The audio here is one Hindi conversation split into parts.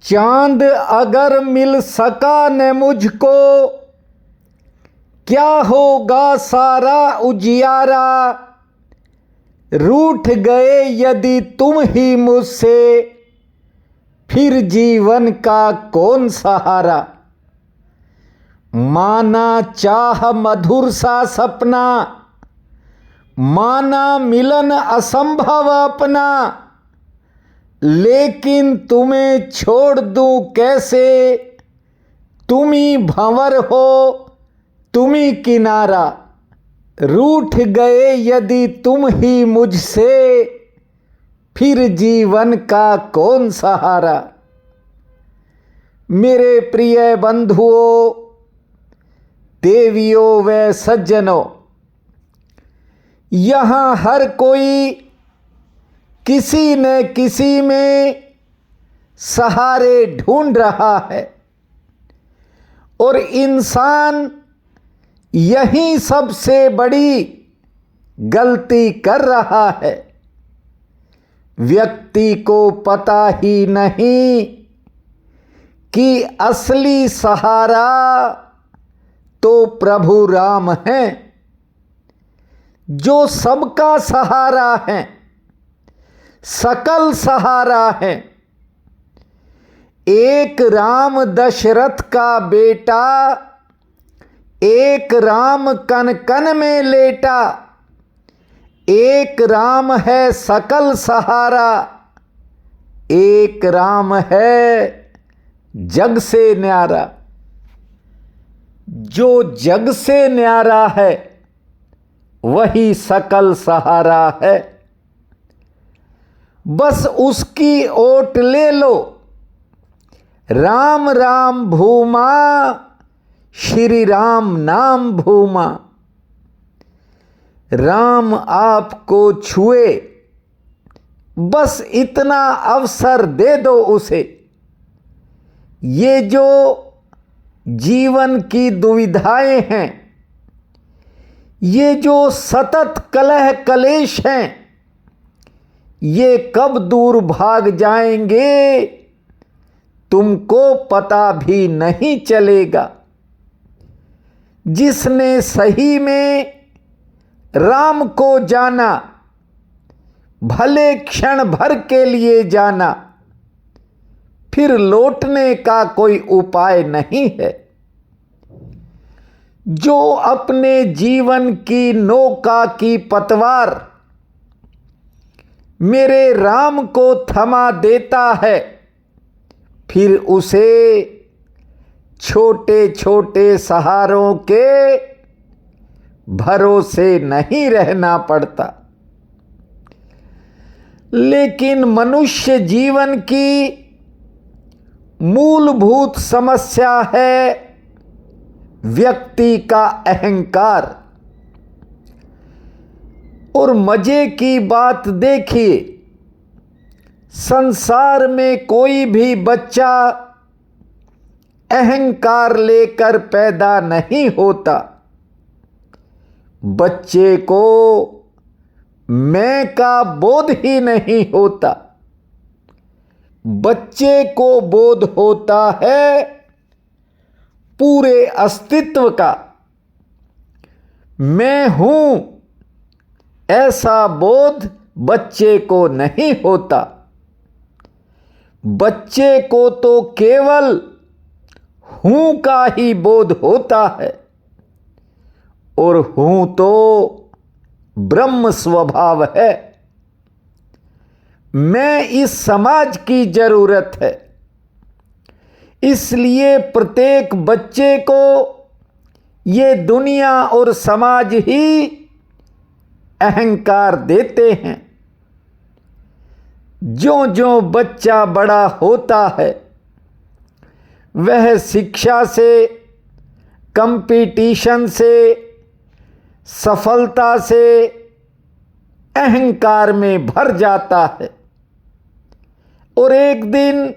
चांद अगर मिल सका न मुझको, क्या होगा सारा उजियारा। रूठ गए यदि तुम ही मुझसे, फिर जीवन का कौन सहारा। माना चाह मधुर सा सपना, माना मिलन असंभव अपना। लेकिन तुम्हें छोड़ दूं कैसे, तुम ही भंवर हो तुम ही किनारा। रूठ गए यदि तुम ही मुझसे, फिर जीवन का कौन सहारा। मेरे प्रिय बंधुओं, देवियों व सज्जनों, यहाँ हर कोई किसी न किसी में सहारे ढूंढ रहा है और इंसान यही सबसे बड़ी गलती कर रहा है। व्यक्ति को पता ही नहीं कि असली सहारा तो प्रभु राम हैं, जो सबका सहारा है, सकल सहारा है। एक राम दशरथ का बेटा, एक राम कन कन में लेटा। एक राम है सकल सहारा, एक राम है जग से न्यारा। जो जग से न्यारा है वही सकल सहारा है। बस उसकी ओट ले लो। राम राम भूमा, श्री राम नाम भूमा। राम आपको छुए, बस इतना अवसर दे दो उसे। ये जो जीवन की दुविधाएं हैं, ये जो सतत कलह कलेश हैं, ये कब दूर भाग जाएंगे तुमको पता भी नहीं चलेगा। जिसने सही में राम को जाना, भले क्षण भर के लिए जाना, फिर लौटने का कोई उपाय नहीं है। जो अपने जीवन की नौका की पतवार मेरे राम को थमा देता है, फिर उसे छोटे छोटे सहारों के भरोसे नहीं रहना पड़ता। लेकिन मनुष्य जीवन की मूलभूत समस्या है व्यक्ति का अहंकार। और मजे की बात देखिए, संसार में कोई भी बच्चा अहंकार लेकर पैदा नहीं होता। बच्चे को मैं का बोध ही नहीं होता। बच्चे को बोध होता है पूरे अस्तित्व का। मैं हूं, ऐसा बोध बच्चे को नहीं होता। बच्चे को तो केवल हूं का ही बोध होता है, और हूं तो ब्रह्म स्वभाव है। मैं इस समाज की जरूरत है। इसलिए प्रत्येक बच्चे को ये दुनिया और समाज ही अहंकार देते हैं। ज्यों ज्यों बच्चा बड़ा होता है, वह शिक्षा से, कंपटीशन से, सफलता से अहंकार में भर जाता है और एक दिन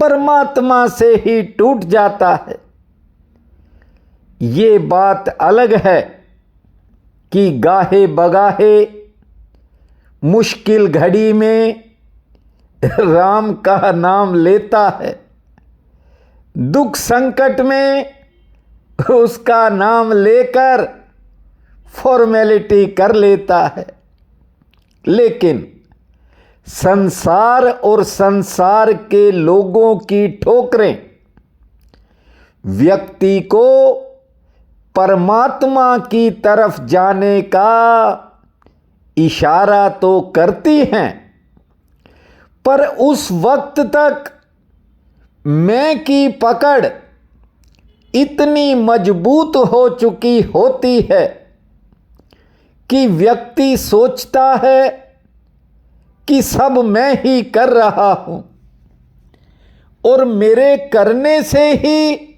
परमात्मा से ही टूट जाता है। ये बात अलग है कि गाहे बगाहे मुश्किल घड़ी में राम का नाम लेता है, दुख संकट में उसका नाम लेकर फॉर्मेलिटी कर लेता है। लेकिन संसार और संसार के लोगों की ठोकरें व्यक्ति को परमात्मा की तरफ जाने का इशारा तो करती हैं, पर उस वक्त तक मैं की पकड़ इतनी मजबूत हो चुकी होती है कि व्यक्ति सोचता है कि सब मैं ही कर रहा हूं और मेरे करने से ही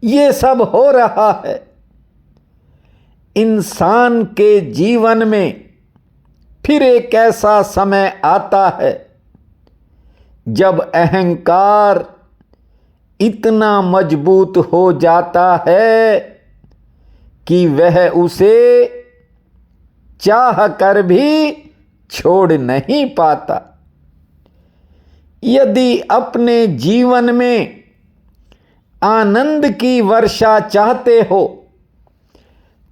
ये सब हो रहा है। इंसान के जीवन में फिर एक ऐसा समय आता है जब अहंकार इतना मजबूत हो जाता है कि वह उसे चाह कर भी छोड़ नहीं पाता। यदि अपने जीवन में आनंद की वर्षा चाहते हो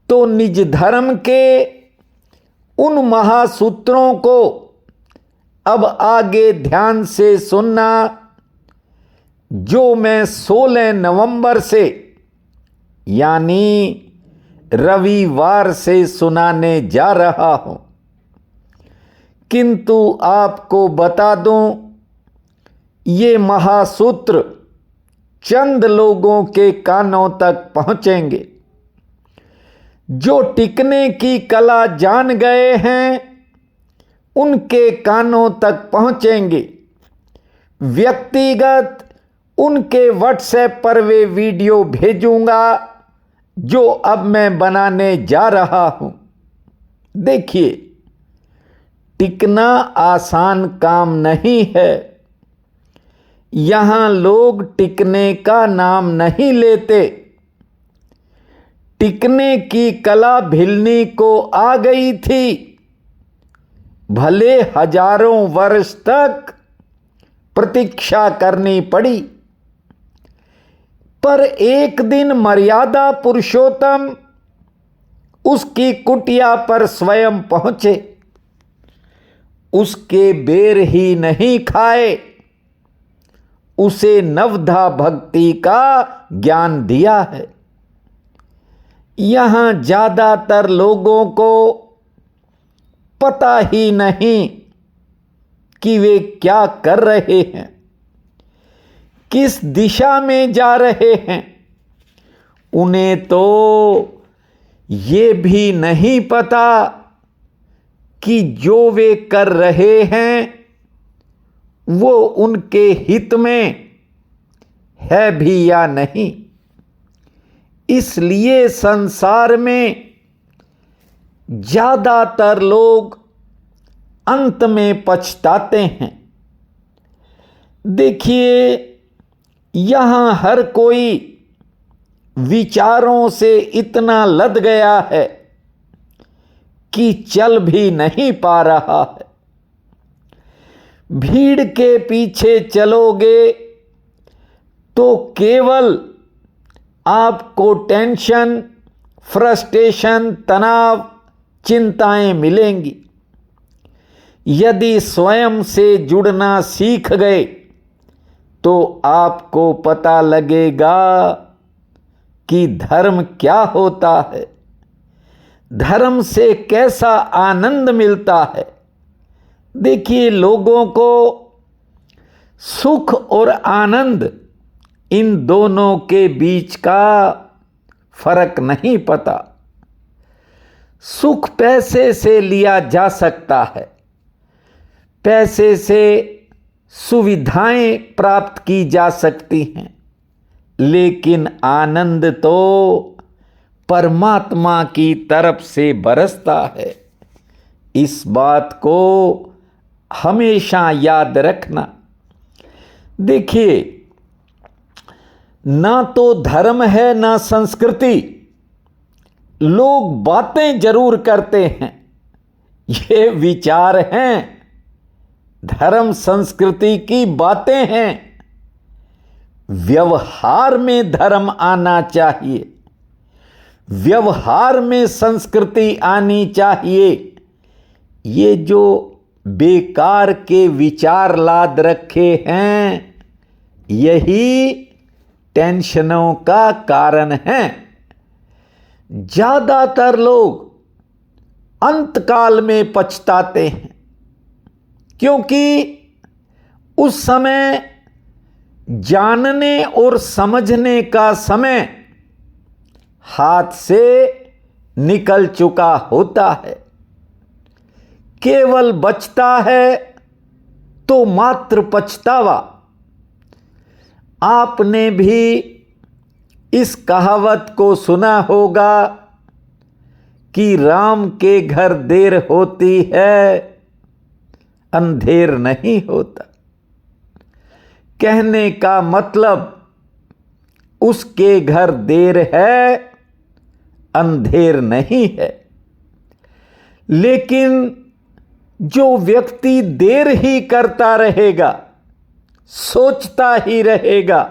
तो निज धर्म के उन महासूत्रों को अब आगे ध्यान से सुनना, जो मैं 16 नवंबर से यानी रविवार से सुनाने जा रहा हूं। किंतु आपको बता दूं, ये महासूत्र चंद लोगों के कानों तक पहुंचेंगे। जो टिकने की कला जान गए हैं उनके कानों तक पहुंचेंगे। व्यक्तिगत उनके व्हाट्सएप पर वे वीडियो भेजूंगा जो अब मैं बनाने जा रहा हूं। देखिए, टिकना आसान काम नहीं है। यहां लोग टिकने का नाम नहीं लेते। टिकने की कला भिलनी को आ गई थी। भले हजारों वर्ष तक प्रतीक्षा करनी पड़ी, पर एक दिन मर्यादा पुरुषोत्तम उसकी कुटिया पर स्वयं पहुंचे। उसके बेर ही नहीं खाए, उसे नवधा भक्ति का ज्ञान दिया है। यहां ज्यादातर लोगों को पता ही नहीं कि वे क्या कर रहे हैं, किस दिशा में जा रहे हैं। उन्हें तो ये भी नहीं पता कि जो वे कर रहे हैं वो उनके हित में है भी या नहीं। इसलिए संसार में ज्यादातर लोग अंत में पछताते हैं। देखिए, यहां हर कोई विचारों से इतना लद गया है कि चल भी नहीं पा रहा है। भीड़ के पीछे चलोगे तो केवल आपको टेंशन, फ्रस्ट्रेशन, तनाव, चिंताएं मिलेंगी। यदि स्वयं से जुड़ना सीख गए तो आपको पता लगेगा कि धर्म क्या होता है, धर्म से कैसा आनंद मिलता है। देखिए, लोगों को सुख और आनंद, इन दोनों के बीच का फर्क नहीं पता। सुख पैसे से लिया जा सकता है, पैसे से सुविधाएं प्राप्त की जा सकती हैं, लेकिन आनंद तो परमात्मा की तरफ से बरसता है। इस बात को हमेशा याद रखना। देखिए, ना तो धर्म है ना संस्कृति, लोग बातें जरूर करते हैं। ये विचार हैं धर्म संस्कृति की बातें हैं। व्यवहार में धर्म आना चाहिए, व्यवहार में संस्कृति आनी चाहिए। ये जो बेकार के विचार लाद रखे हैं, यही टेंशनों का कारण है। ज्यादातर लोग अंतकाल में पछताते हैं, क्योंकि उस समय जानने और समझने का समय हाथ से निकल चुका होता है। केवल बचता है तो मात्र पछतावा। आपने भी इस कहावत को सुना होगा कि राम के घर देर होती है, अंधेर नहीं होता। कहने का मतलब उसके घर देर है, अंधेर नहीं है। लेकिन जो व्यक्ति देर ही करता रहेगा, सोचता ही रहेगा,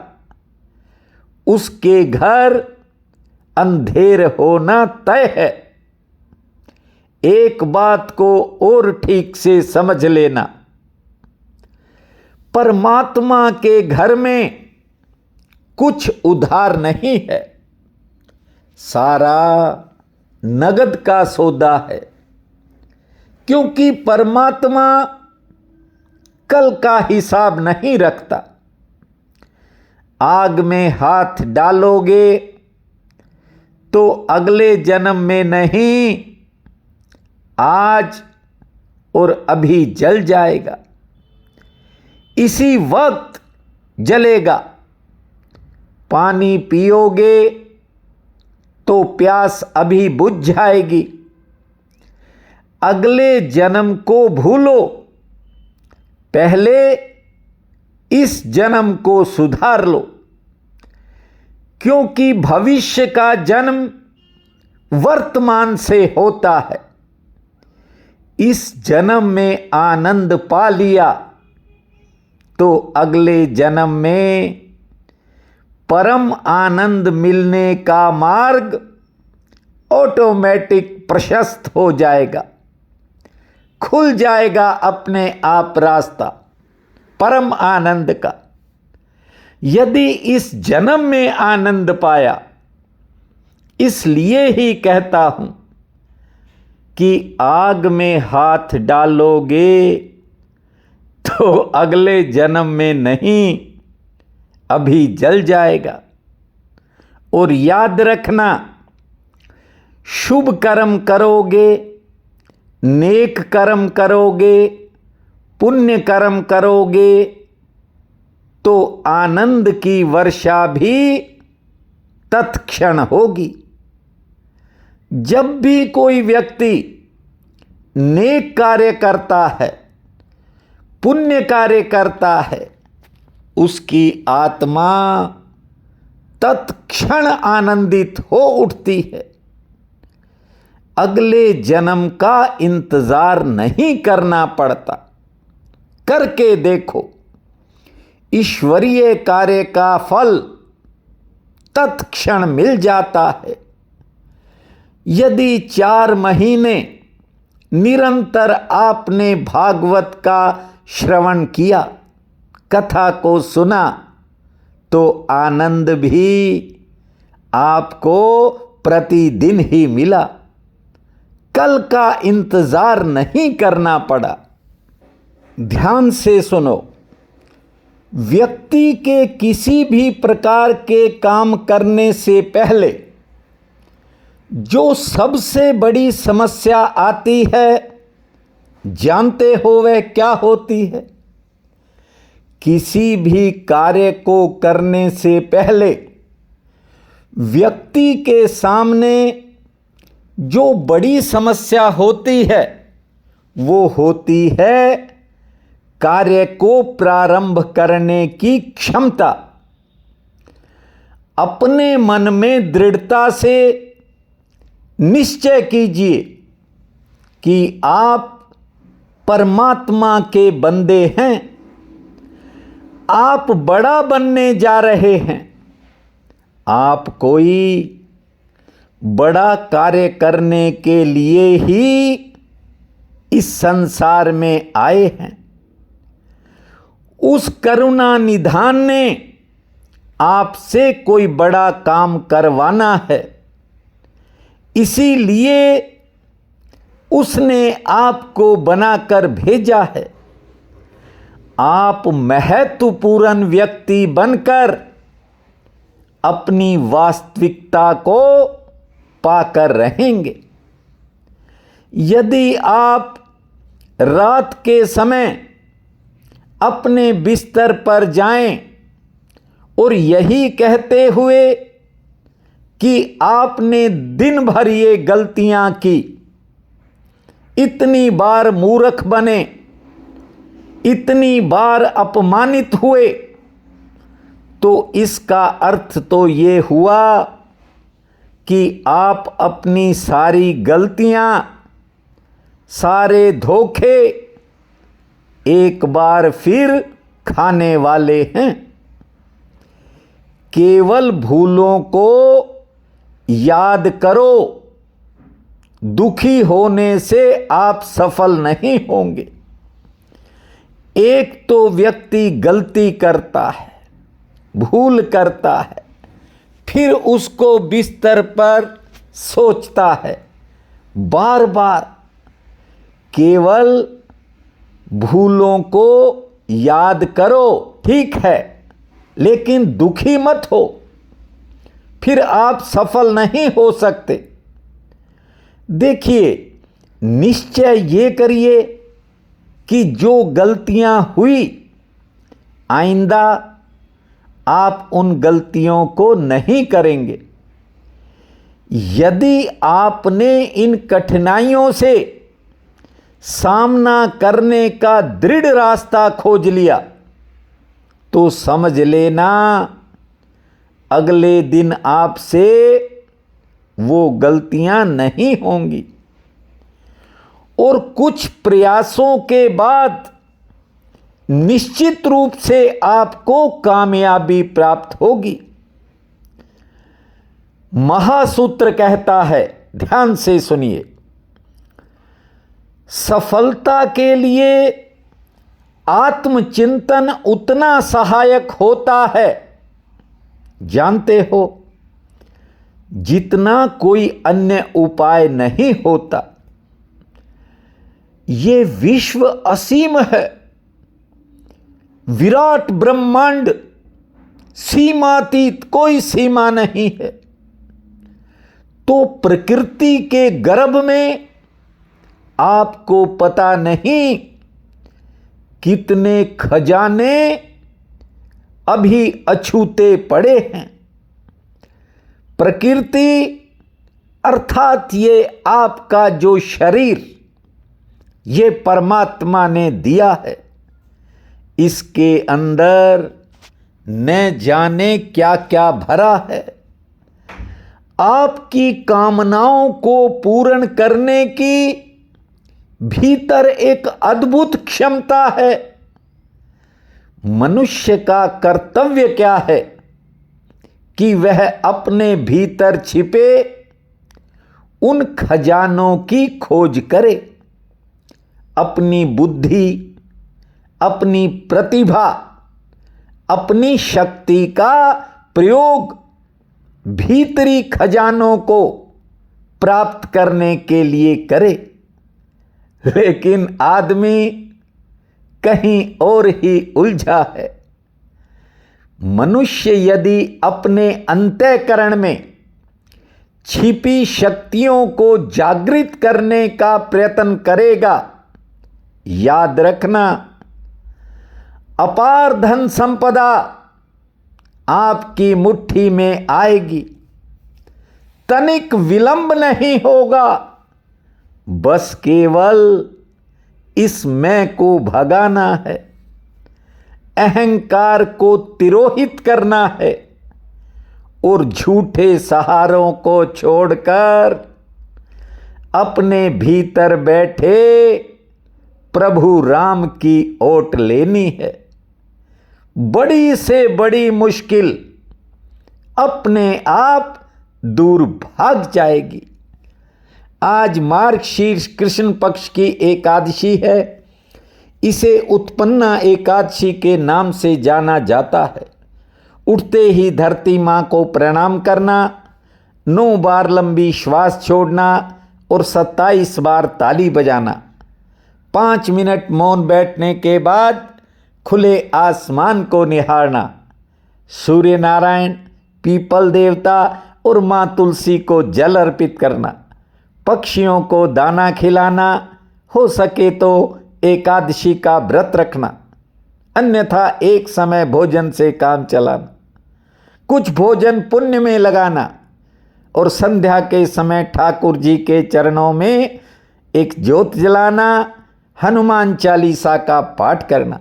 उसके घर अंधेर होना तय है। एक बात को और ठीक से समझ लेना, परमात्मा के घर में कुछ उधार नहीं है, सारा नगद का सौदा है। क्योंकि परमात्मा कल का हिसाब नहीं रखता। आग में हाथ डालोगे तो अगले जन्म में नहीं, आज और अभी जल जाएगा, इसी वक्त जलेगा। पानी पियोगे तो प्यास अभी बुझ जाएगी। अगले जन्म को भूलो, पहले इस जन्म को सुधार लो। क्योंकि भविष्य का जन्म वर्तमान से होता है। इस जन्म में आनंद पा लिया तो अगले जन्म में परम आनंद मिलने का मार्ग ऑटोमेटिक प्रशस्त हो जाएगा, खुल जाएगा अपने आप रास्ता परम आनंद का। यदि इस जन्म में आनंद पाया, इसलिए ही कहता हूं कि आग में हाथ डालोगे तो अगले जन्म में नहीं, अभी जल जाएगा। और याद रखना, शुभ कर्म करोगे, नेक कर्म करोगे, पुण्य कर्म करोगे तो आनंद की वर्षा भी तत्क्षण होगी। जब भी कोई व्यक्ति नेक कार्य करता है, पुण्य कार्य करता है, उसकी आत्मा तत्क्षण आनंदित हो उठती है। अगले जन्म का इंतजार नहीं करना पड़ता। करके देखो, ईश्वरीय कार्य का फल तत्क्षण मिल जाता है। यदि 4 महीने निरंतर आपने भागवत का श्रवण किया, कथा को सुना, तो आनंद भी आपको प्रतिदिन ही मिला। कल का इंतजार नहीं करना पड़ा। ध्यान से सुनो, व्यक्ति के किसी भी प्रकार के काम करने से पहले जो सबसे बड़ी समस्या आती है, जानते हो वह क्या होती है? किसी भी कार्य को करने से पहले व्यक्ति के सामने जो बड़ी समस्या होती है, वो होती है कार्य को प्रारंभ करने की क्षमता। अपने मन में दृढ़ता से निश्चय कीजिए कि आप परमात्मा के बंदे हैं। आप बड़ा बनने जा रहे हैं। आप कोई बड़ा कार्य करने के लिए ही इस संसार में आए हैं। उस करुणा निधान ने आपसे कोई बड़ा काम करवाना है, इसीलिए उसने आपको बनाकर भेजा है। आप महत्वपूर्ण व्यक्ति बनकर अपनी वास्तविकता को पाकर रहेंगे। यदि आप रात के समय अपने बिस्तर पर जाएं और यही कहते हुए कि आपने दिन भर ये गलतियां की, इतनी बार मूर्ख बने, इतनी बार अपमानित हुए, तो इसका अर्थ तो ये हुआ कि आप अपनी सारी गलतियां, सारे धोखे एक बार फिर खाने वाले हैं। केवल भूलों को याद करो, दुखी होने से आप सफल नहीं होंगे। एक तो व्यक्ति गलती करता है, भूल करता है, फिर उसको बिस्तर पर सोचता है बार बार। केवल भूलों को याद करो, ठीक है, लेकिन दुखी मत हो, फिर आप सफल नहीं हो सकते। देखिए, निश्चय ये करिए कि जो गलतियां हुई, आइंदा आप उन गलतियों को नहीं करेंगे। यदि आपने इन कठिनाइयों से सामना करने का दृढ़ रास्ता खोज लिया, तो समझ लेना अगले दिन आपसे वो गलतियां नहीं होंगी और कुछ प्रयासों के बाद निश्चित रूप से आपको कामयाबी प्राप्त होगी। महासूत्र कहता है, ध्यान से सुनिए, सफलता के लिए आत्मचिंतन उतना सहायक होता है, जानते हो, जितना कोई अन्य उपाय नहीं होता। ये विश्व असीम है, विराट ब्रह्मांड, सीमातीत, कोई सीमा नहीं है। तो प्रकृति के गर्भ में आपको पता नहीं कितने खजाने अभी अछूते पड़े हैं। प्रकृति अर्थात ये आपका जो शरीर, ये परमात्मा ने दिया है, इसके अंदर न जाने क्या क्या भरा है। आपकी कामनाओं को पूर्ण करने की भीतर एक अद्भुत क्षमता है। मनुष्य का कर्तव्य क्या है कि वह अपने भीतर छिपे उन खजानों की खोज करे। अपनी बुद्धि, अपनी प्रतिभा, अपनी शक्ति का प्रयोग भीतरी खजानों को प्राप्त करने के लिए करे। लेकिन आदमी कहीं और ही उलझा है। मनुष्य यदि अपने अंतःकरण में छिपी शक्तियों को जागृत करने का प्रयत्न करेगा, याद रखना, अपार धन संपदा आपकी मुट्ठी में आएगी। तनिक विलंब नहीं होगा, बस केवल इस मैं को भगाना है, अहंकार को तिरोहित करना है और झूठे सहारों को छोड़कर अपने भीतर बैठे प्रभु राम की ओट लेनी है। बड़ी से बड़ी मुश्किल अपने आप दूर भाग जाएगी। आज मार्गशीर्ष कृष्ण पक्ष की एकादशी है। इसे उत्पन्ना एकादशी के नाम से जाना जाता है। उठते ही धरती माँ को प्रणाम करना, 9 बार लंबी श्वास छोड़ना और 27 बार ताली बजाना। 5 मिनट मौन बैठने के बाद खुले आसमान को निहारना। सूर्य नारायण, पीपल देवता और माँ तुलसी को जल अर्पित करना। पक्षियों को दाना खिलाना। हो सके तो एकादशी का व्रत रखना, अन्यथा एक समय भोजन से काम चलाना। कुछ भोजन पुण्य में लगाना और संध्या के समय ठाकुर जी के चरणों में एक ज्योत जलाना। हनुमान चालीसा का पाठ करना।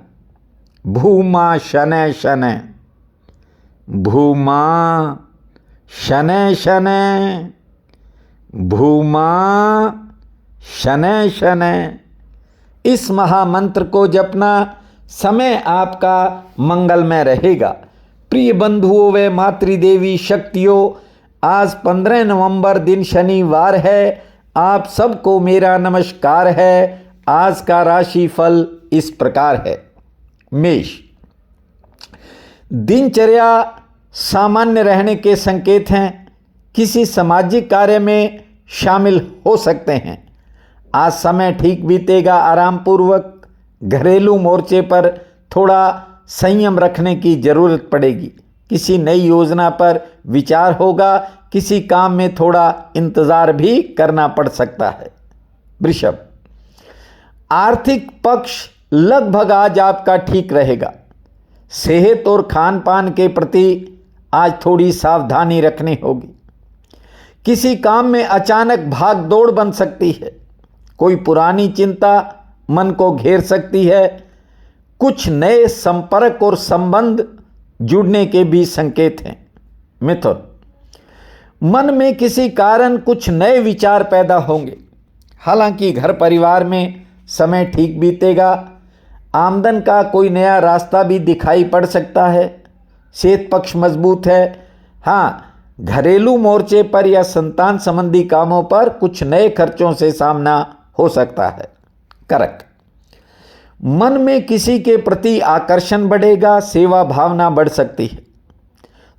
भूमा शनै शनै, भूमा शनै शनै, भूमा शनै शनै। इस महामंत्र को जपना, समय आपका मंगलमय रहेगा। प्रिय बंधुओं व मातृदेवी शक्तियों, आज 15 नवंबर दिन शनिवार है। आप सबको मेरा नमस्कार है। आज का राशि फल इस प्रकार है। मेष, दिनचर्या सामान्य रहने के संकेत हैं। किसी सामाजिक कार्य में शामिल हो सकते हैं। आज समय ठीक बीतेगा आराम पूर्वक। घरेलू मोर्चे पर थोड़ा संयम रखने की जरूरत पड़ेगी। किसी नई योजना पर विचार होगा। किसी काम में थोड़ा इंतजार भी करना पड़ सकता है। वृषभ, आर्थिक पक्ष लगभग आज आपका ठीक रहेगा। सेहत और खान पान के प्रति आज थोड़ी सावधानी रखनी होगी। किसी काम में अचानक भाग दौड़ बन सकती है। कोई पुरानी चिंता मन को घेर सकती है। कुछ नए संपर्क और संबंध जुड़ने के भी संकेत हैं। मिथुन, मन में किसी कारण कुछ नए विचार पैदा होंगे। हालांकि घर परिवार में समय ठीक बीतेगा। आमदन का कोई नया रास्ता भी दिखाई पड़ सकता है। सेहत पक्ष मजबूत है। हाँ, घरेलू मोर्चे पर या संतान संबंधी कामों पर कुछ नए खर्चों से सामना हो सकता है। कर्क, मन में किसी के प्रति आकर्षण बढ़ेगा। सेवा भावना बढ़ सकती है।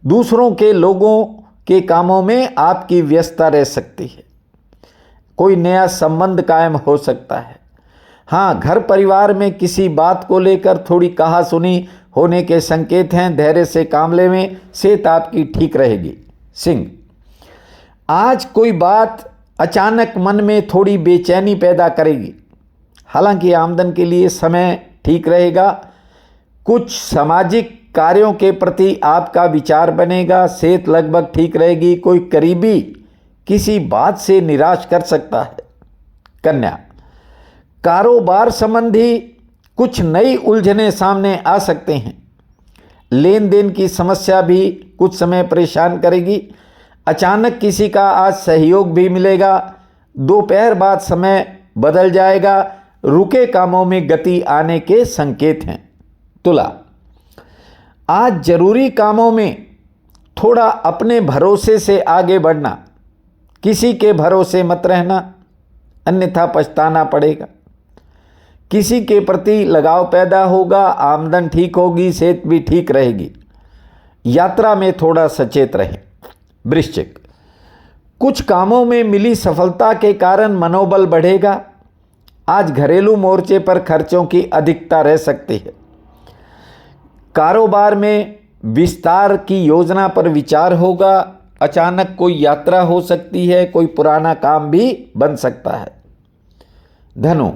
दूसरों के लोगों के कामों में आपकी व्यस्तता रह सकती है। कोई नया संबंध कायम हो सकता है। हाँ, घर परिवार में किसी बात को लेकर थोड़ी कहासुनी होने के संकेत हैं। धैर्य से काम लें। सेहत आपकी ठीक रहेगी। सिंह, आज कोई बात अचानक मन में थोड़ी बेचैनी पैदा करेगी। हालांकि आमदन के लिए समय ठीक रहेगा। कुछ सामाजिक कार्यों के प्रति आपका विचार बनेगा। सेहत लगभग ठीक रहेगी। कोई करीबी किसी बात से निराश कर सकता है। कन्या, कारोबार संबंधी कुछ नई उलझनें सामने आ सकते हैं। लेन देन की समस्या भी कुछ समय परेशान करेगी। अचानक किसी का आज सहयोग भी मिलेगा। दोपहर बाद समय बदल जाएगा। रुके कामों में गति आने के संकेत हैं। तुला, आज जरूरी कामों में थोड़ा अपने भरोसे से आगे बढ़ना। किसी के भरोसे मत रहना, अन्यथा पछताना पड़ेगा। किसी के प्रति लगाव पैदा होगा। आमदन ठीक होगी। सेहत भी ठीक रहेगी। यात्रा में थोड़ा सचेत रहें। वृश्चिक, कुछ कामों में मिली सफलता के कारण मनोबल बढ़ेगा। आज घरेलू मोर्चे पर खर्चों की अधिकता रह सकती है। कारोबार में विस्तार की योजना पर विचार होगा। अचानक कोई यात्रा हो सकती है। कोई पुराना काम भी बन सकता है। धनु,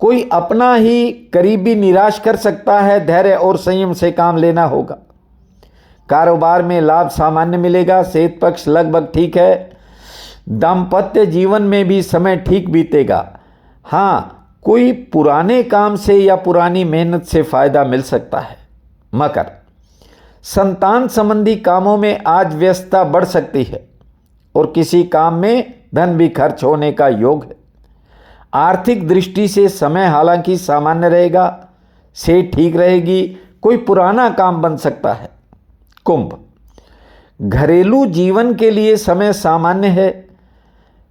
कोई अपना ही करीबी निराश कर सकता है। धैर्य और संयम से काम लेना होगा। कारोबार में लाभ सामान्य मिलेगा। सेहत पक्ष लगभग ठीक है। दाम्पत्य जीवन में भी समय ठीक बीतेगा। हाँ, कोई पुराने काम से या पुरानी मेहनत से फायदा मिल सकता है। मकर, संतान संबंधी कामों में आज व्यस्तता बढ़ सकती है और किसी काम में धन भी खर्च होने का योग है। आर्थिक दृष्टि से समय हालांकि सामान्य रहेगा, सेहत ठीक रहेगी, कोई पुराना काम बन सकता है। कुंभ, घरेलू जीवन के लिए समय सामान्य है,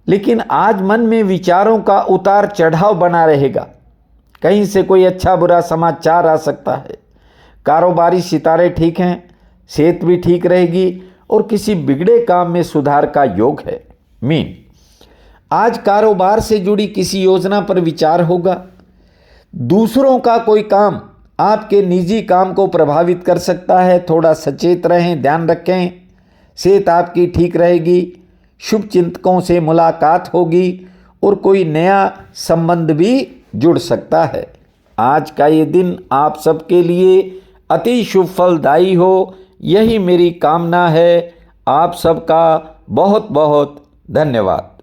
लेकिन आज मन में विचारों का उतार चढ़ाव बना रहेगा। कहीं से कोई अच्छा बुरा समाचार आ सकता है। कारोबारी सितारे ठीक हैं, सेहत भी ठीक रहेगी और किसी बिगड़े काम में सुधार का योग है। मीन, आज कारोबार से जुड़ी किसी योजना पर विचार होगा। दूसरों का कोई काम आपके निजी काम को प्रभावित कर सकता है, थोड़ा सचेत रहें, ध्यान रखें। सेहत आपकी ठीक रहेगी, शुभ चिंतकों से मुलाकात होगी और कोई नया संबंध भी जुड़ सकता है। आज का ये दिन आप सबके लिए अति शुभ फलदायी हो, यही मेरी कामना है। आप सबका बहुत बहुत धन्यवाद।